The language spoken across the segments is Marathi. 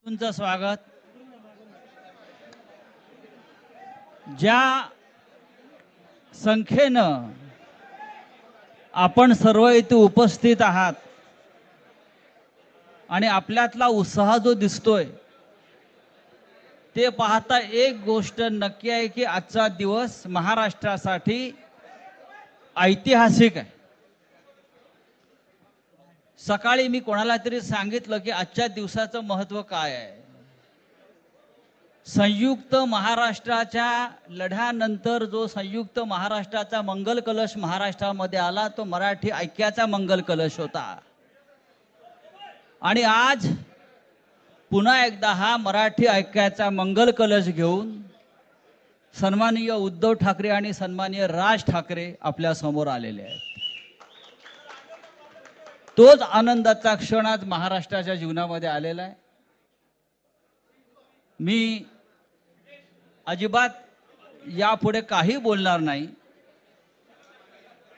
तुमचं स्वागत. ज्या संख्येनं आपण सर्व इथे उपस्थित आहात आणि आपल्यातला उत्साह जो दिसतोय ते पाहता एक गोष्ट नक्की आहे की आजचा दिवस महाराष्ट्रासाठी ऐतिहासिक आहे. सकाळी मी कोणाला तरी सांगितलं की आजच्या दिवसाचं महत्त्व काय आहे. संयुक्त महाराष्ट्राच्या लढ्यानंतर जो संयुक्त महाराष्ट्राचा मंगल कलश महाराष्ट्रामध्ये आला तो मराठी ऐक्याचा मंगल कलश होता. आणि आज पुन्हा एकदा हा मराठी ऐक्याचा मंगल कलश घेऊन सन्माननीय उद्धव ठाकरे आणि सन्माननीय राज ठाकरे आपल्या समोर आलेले आहेत. तोच आनंदाचा क्षण आज महाराष्ट्राच्या जीवनामध्ये आलेला आहे. मी अजिबात यापुढे काही बोलणार नाही.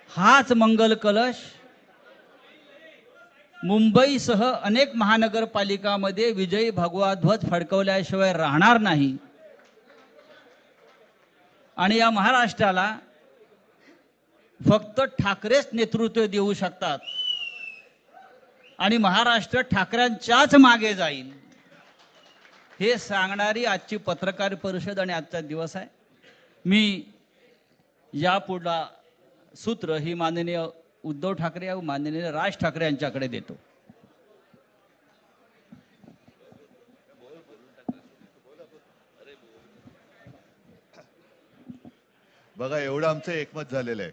हाच मंगल कलश मुंबईसह अनेक महानगरपालिकांमध्ये विजयी भगवा ध्वज फडकवल्याशिवाय राहणार नाही. आणि या महाराष्ट्राला फक्त ठाकरेच नेतृत्व देऊ शकतात आणि महाराष्ट्र ठाकरेंच्याच मागे जाईल हे सांगणारी आजची पत्रकार परिषद आणि आजचा दिवस आहे. मी यापुढला सूत्र ही माननीय उद्धव ठाकरे व माननीय राज ठाकरे यांच्याकडे देतो. बघा, एवढं आमचं एकमत झालेलं आहे.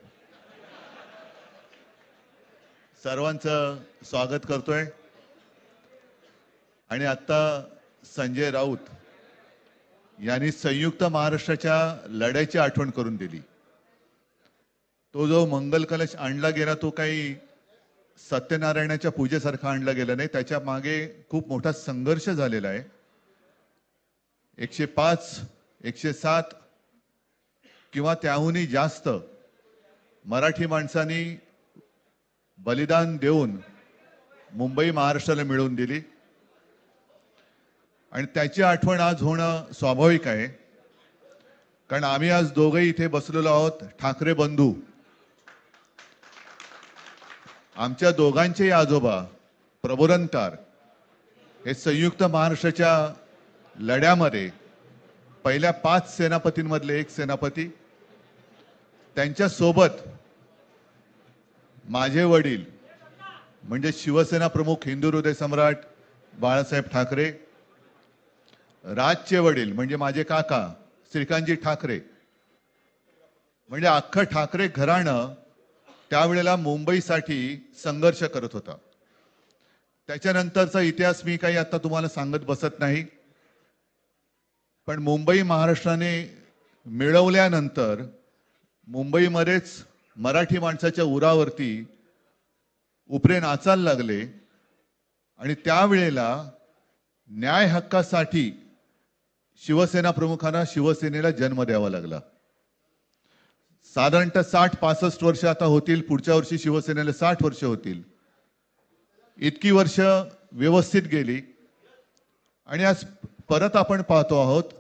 सर्वांचं स्वागत करतोय. आणि आता संजय राऊत यांनी संयुक्त महाराष्ट्राच्या लढ्याची आठवण करून दिली. तो जो मंगल कलश आणला गेला तो काही सत्यनारायणाच्या पूजेसारखा आणला गेला नाही. त्याच्या मागे खूप मोठा संघर्ष झालेला आहे. 105, 107 किंवा त्याहूनही जास्त मराठी माणसांनी बलिदान देऊन मुंबई महाराष्ट्राला मिळवून दिली. आणि त्याची आठवण आज होणं स्वाभाविक आहे. कारण आम्ही आज दोघंही इथे बसलेलो आहोत, ठाकरे बंधू. आमच्या दोघांचेही आजोबा प्रबोधनकार हे संयुक्त महाराष्ट्राच्या लढ्यामध्ये पहिल्या 5 सेनापतींमधले एक सेनापती. त्यांच्या सोबत माझे वडील म्हणजे शिवसेना प्रमुख हिंदू हृदय सम्राट बाळासाहेब ठाकरे, राजचे वडील म्हणजे माझे काका श्रीकांतजी ठाकरे, म्हणजे अख्खं ठाकरे घराणं त्यावेळेला मुंबईसाठी संघर्ष करत होता. त्याच्यानंतरचा इतिहास मी काही आता तुम्हाला सांगत बसत नाही. पण मुंबई महाराष्ट्राने मिळवल्यानंतर मुंबईमध्येच मराठी माणसाच्या उरावरती उपरे नाचायला लागले. आणि त्यावेळेला न्याय हक्कासाठी शिवसेना प्रमुखांना शिवसेनेला जन्म द्यावा लागला. साधारणतः 60-65 वर्ष आता होतील. पुढच्या वर्षी शिवसेनेला 60 वर्ष होतील. इतकी वर्ष व्यवस्थित गेली. आणि आज परत आपण पाहतो आहोत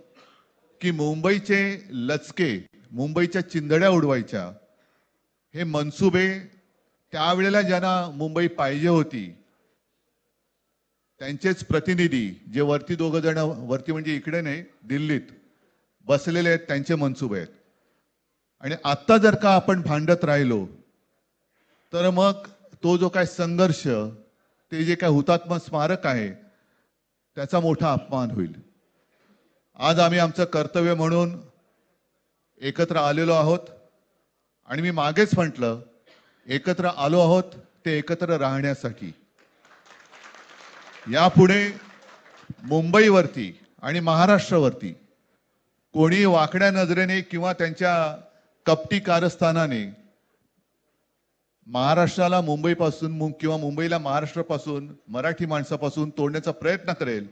की मुंबईचे लचके, मुंबईच्या चिंधड्या उडवायच्या हे मनसुबे त्यावेळेला ज्यांना मुंबई पाहिजे होती त्यांचेच प्रतिनिधी जे वरती दोघं जण, वरती म्हणजे इकडे नाही दिल्लीत बसलेले आहेत, त्यांचे मनसुबे आहेत. आणि आता जर का आपण भांडत राहिलो तर मग तो जो काय संघर्ष, ते जे काय हुतात्मा स्मारक आहे त्याचा मोठा अपमान होईल. आज आम्ही आमचं कर्तव्य म्हणून एकत्र आलेलो आहोत. आणि मी मागेच म्हटलं, एकत्र आलो आहोत ते एकत्र राहण्यासाठी. यापुढे मुंबईवरती आणि महाराष्ट्रावरती कोणी वाकड्या नजरेने किंवा त्यांच्या कपटी कारस्थानाने महाराष्ट्राला मुंबईपासून किंवा मुंबईला महाराष्ट्रापासून, मराठी माणसापासून तोडण्याचा प्रयत्न करेल,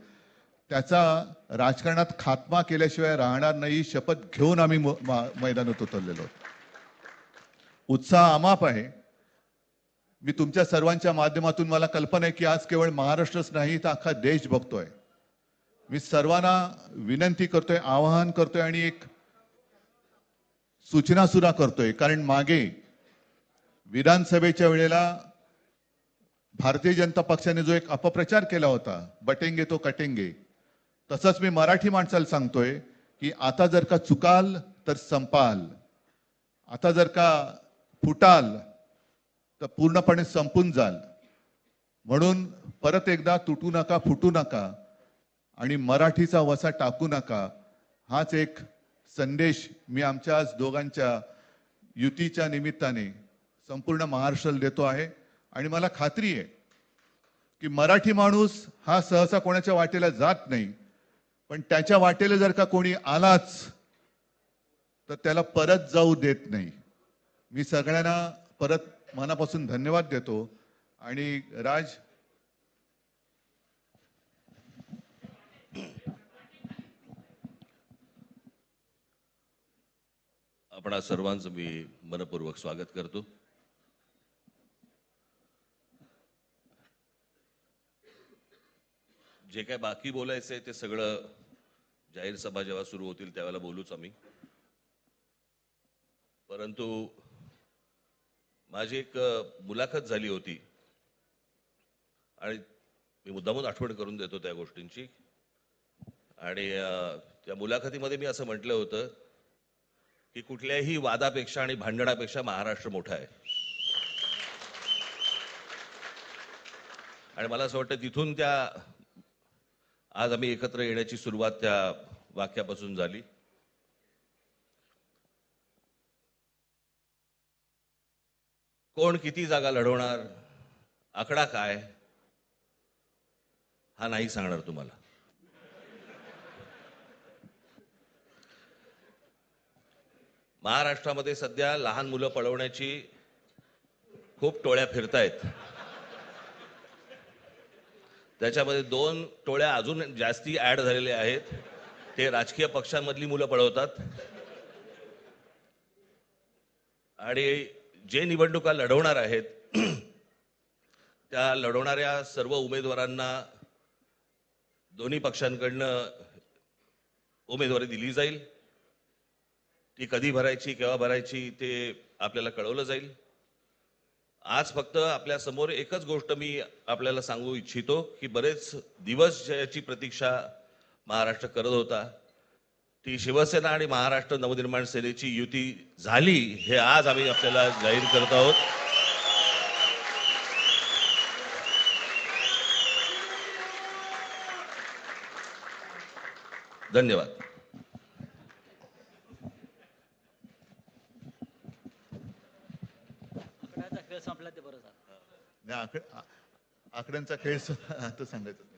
त्याचा राजकारणात खात्मा केल्याशिवाय राहणार नाही. शपथ घेऊन आम्ही मैदानात उतरलेलो आहोत. उत्साह अमाप आहे. मी तुमच्या सर्वांच्या माध्यमातून मला कल्पना आहे की आज केवळ महाराष्ट्रच नाही तर अख्खा देश बघतोय. मी सर्वांना विनंती करतोय, आवाहन करतोय आणि एक सूचना सुद्धा करतोय, कारण मागे विधानसभेच्या वेळेला भारतीय जनता पक्षाने जो एक अपप्रचार केला होता, बटेंगे तो कटेंगे, तसंच मी मराठी माणसाला सांगतोय की आता जर का चुकाल तर संपाल, आता जर का फुटाल तर पूर्णपणे संपून जाल. म्हणून परत एकदा तुटू नका, फुटू नका आणि मराठीचा वसा टाकू नका, हाच एक संदेश मी आमच्या आज दोघांच्या युतीच्या निमित्ताने संपूर्ण महाराष्ट्राला देतो आहे. आणि मला खात्री आहे की मराठी माणूस हा सहसा कोणाच्या वाटेला जात नाही, पण त्याच्या वाटेला जर का कोणी आलाच तर त्याला परत जाऊ देत नाही. मी सगळ्यांना परत मनापासून धन्यवाद देतो. आणि राज, आपणा सर्वांचं मी मनपूर्वक स्वागत करतो. जे काय बाकी बोलायचंय ते सगळं जाहीर सभा जेव्हा सुरू होतील त्यावेळेला बोलूच आम्ही. परंतु माझी एक मुलाखत झाली होती आणि मी मुद्दामून आठवण करून देतो त्या गोष्टींची. आणि त्या मुलाखतीमध्ये मी असं म्हटलं होतं की कुठल्याही वादापेक्षा आणि भांडणापेक्षा महाराष्ट्र मोठा आहे. आणि मला असं वाटतं तिथून त्या आज आम्ही एकत्र येण्याची सुरुवात त्या वाक्यापासून झाली. कोण किती जागा लढवणार, आकडा काय, हा नाही सांगणार तुम्हाला. महाराष्ट्रामध्ये सध्या लहान मुलं पळवण्याची खूप टोळ्या फिरतायत. त्याच्यामध्ये 2 टोळ्या अजून जास्ती ऍड झालेल्या आहेत. ते राजकीय पक्षांमधली मुलं पळवतात आणि जे निवडणुका लढवणार आहेत त्या लढवणाऱ्या सर्व उमेदवारांना दोन्ही पक्षांकडनं उमेदवारी दिली जाईल. ती कधी भरायची, केव्हा भरायची ते आपल्याला कळवलं जाईल. आज फक्त आपल्या समोर एकच गोष्ट मी आपल्याला सांगू इच्छितो की बरेच दिवस ज्याची प्रतीक्षा महाराष्ट्र करत होता, ती शिवसेना आणि महाराष्ट्र नवनिर्माण सेनेची युती झाली, हे आज आम्ही आपल्याला जाहीर करत आहोत. धन्यवाद. आकड्याचा खेळ संपला ते बरं झालं. नाही, आकड्यांचा खेळ सुद्धा आता सांगायचं नाही.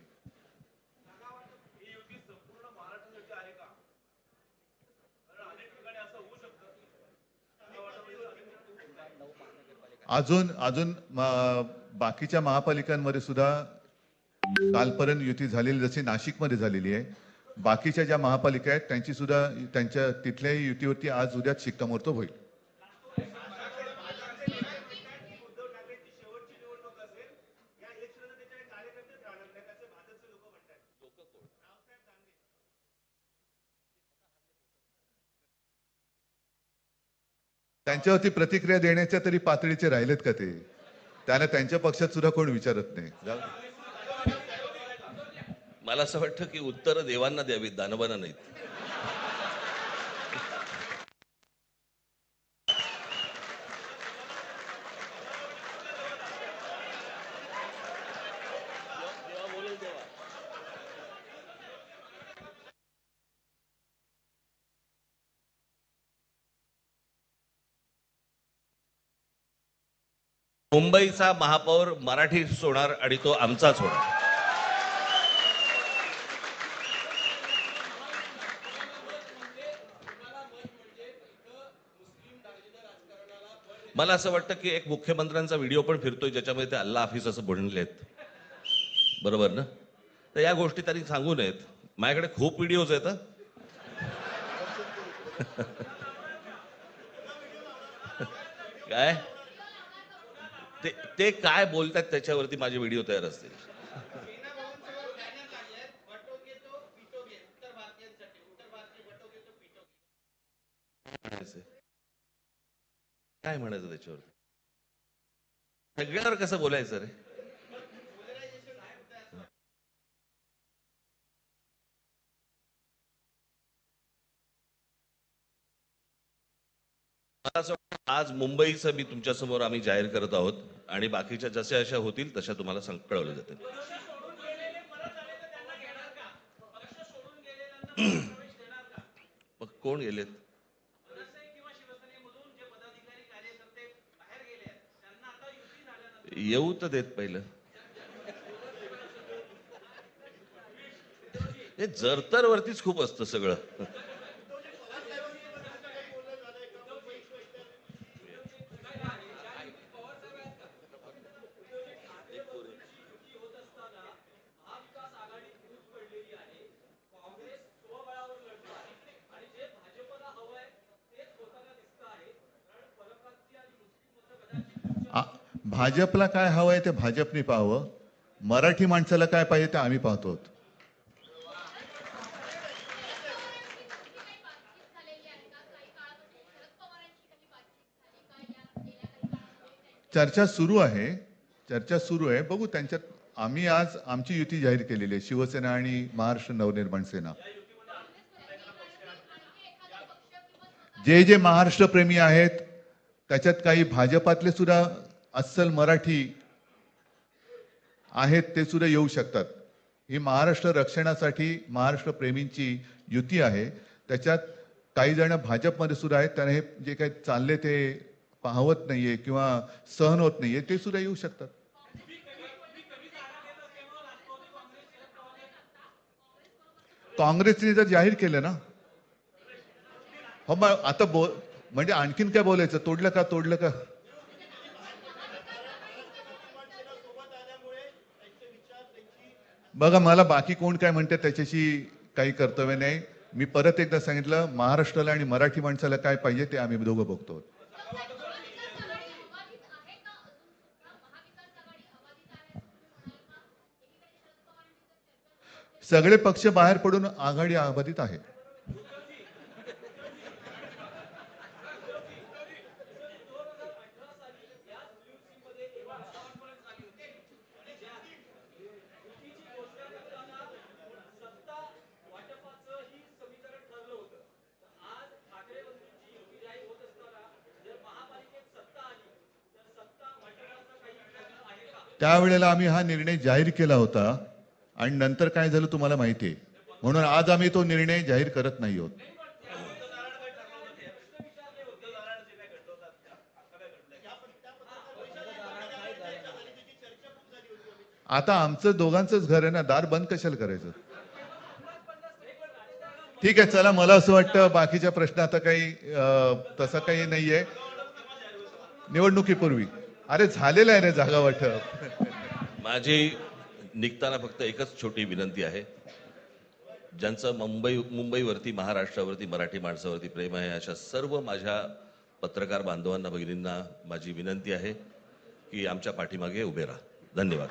अजून अजून बाकीच्या महापालिकांमध्ये सुद्धा कालपर्यंत युती झालेली, जशी नाशिकमध्ये झालेली आहे, बाकीच्या ज्या महापालिका आहेत त्यांची सुद्धा त्यांच्या तिथल्याही युतीवरती आज उद्याच शिक्कामोर्तब होईल. त्यांच्यावरती प्रतिक्रिया देण्याच्या तरी पातळीचे राहिलेत का ते? त्यांना त्यांच्या पक्षात सुद्धा कोण विचारत नाही. मला असं वाटतं की उत्तर देवांना द्यावीत, दानवांना नाहीत. मुंबईचा महापौर मराठीच होणार आणि तो आमचाच होणार. मला असं वाटतं की एक मुख्यमंत्र्यांचा व्हिडिओ पण फिरतोय ज्याच्यामध्ये ते अल्ला हाफिज असं म्हणलेत, बरोबर ना? तर या गोष्टी त्यांनी सांगू नयेत. माझ्याकडे खूप व्हिडिओज आहेत. काय ते ते काय बोलतात त्याच्यावरती माझे व्हिडिओ तयार असतील. काय म्हणायचं त्याच्यावरती? सगळ्यावर कसं बोलायचं रे? मला असं वाटतं आज मुंबईचं मी तुमच्यासमोर आम्ही जाहीर करत आहोत आणि बाकीच्या जशा अशा होतील तशा तुम्हाला कळवलं जातील. मग कोण गेलेत? येऊ तर देत पहिलं. हे जरतर वरतीच खूप असतं सगळं. आ- भाजपला काय हवंय ते भाजपने पाहावं, मराठी माणसाला काय पाहिजे ते आम्ही पाहतो. चर्चा सुरू आहे, चर्चा सुरू आहे. बघू त्यांच्यात. आम्ही आज आमची युती जाहीर केलेली आहे, शिवसेना आणि महाराष्ट्र नवनिर्माण सेना. जे जे महाराष्ट्र प्रेमी आहेत त्याच्यात काही भाजपातले सुद्धा अस्सल मराठी आहेत, ते सुद्धा येऊ शकतात. ही महाराष्ट्र रक्षणासाठी महाराष्ट्र प्रेमींची युती आहे. त्याच्यात काही जण भाजपमध्ये सुद्धा आहेत, त्यांना हे जे काही चालले ते पाहवत नाहीये किंवा सहन होत नाहीये, ते सुद्धा येऊ शकतात. काँग्रेसने जर जाहीर केलं ना, हो मग आता म्हणजे आणखीन काय बोलायचं? तोडलं का तोडलं का? बघा, मला बाकी कोण काय म्हणते त्याच्याशी काही कर्तव्य नाही. मी परत एकदा सांगितलं, महाराष्ट्राला आणि मराठी माणसाला काय पाहिजे ते आम्ही दोघं बघतो. सगळे पक्ष बाहेर पडून आघाडी अबाधित आहे. त्यावेळेला आम्ही हा निर्णय जाहीर केला होता आणि नंतर काय झालं तुम्हाला माहिती आहे. म्हणून आज आम्ही तो निर्णय जाहीर करत नाही आहोत. आता आमचं दोघांचंच घर आहे ना, दार बंद कशाला करायचं? ठीक आहे, चला. मला असं वाटतं बाकीच्या प्रश्न आता काही तसं काही नाहीये. निवडणुकीपूर्वी अरे झालेलं आहे रे जागा वाटप. माझी निघताना फक्त एकच छोटी विनंती आहे. ज्यांचं मुंबईवरती, महाराष्ट्रावरती, मराठी माणसावरती प्रेम आहे, अशा सर्व माझ्या पत्रकार बांधवांना, भगिनींना माझी विनंती आहे की आमच्या पाठीमागे उभे राहा. धन्यवाद.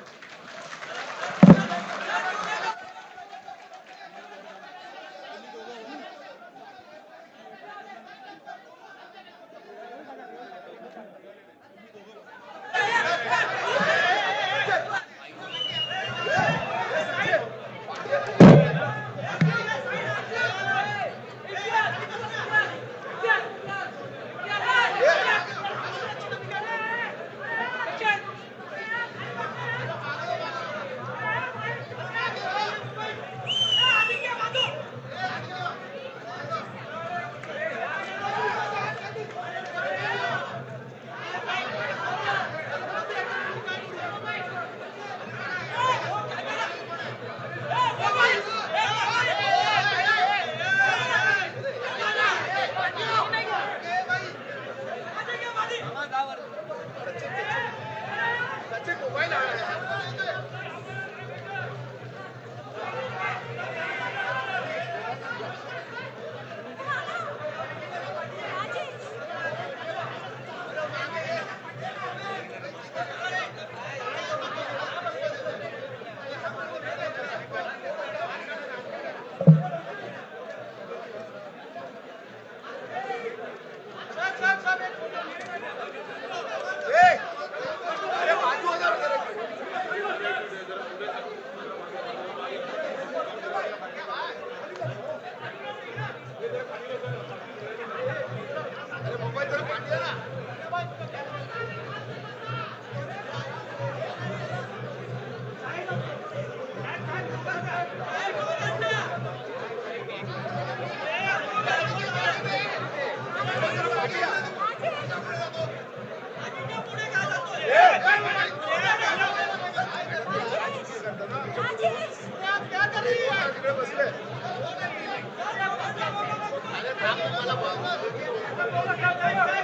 Vamos,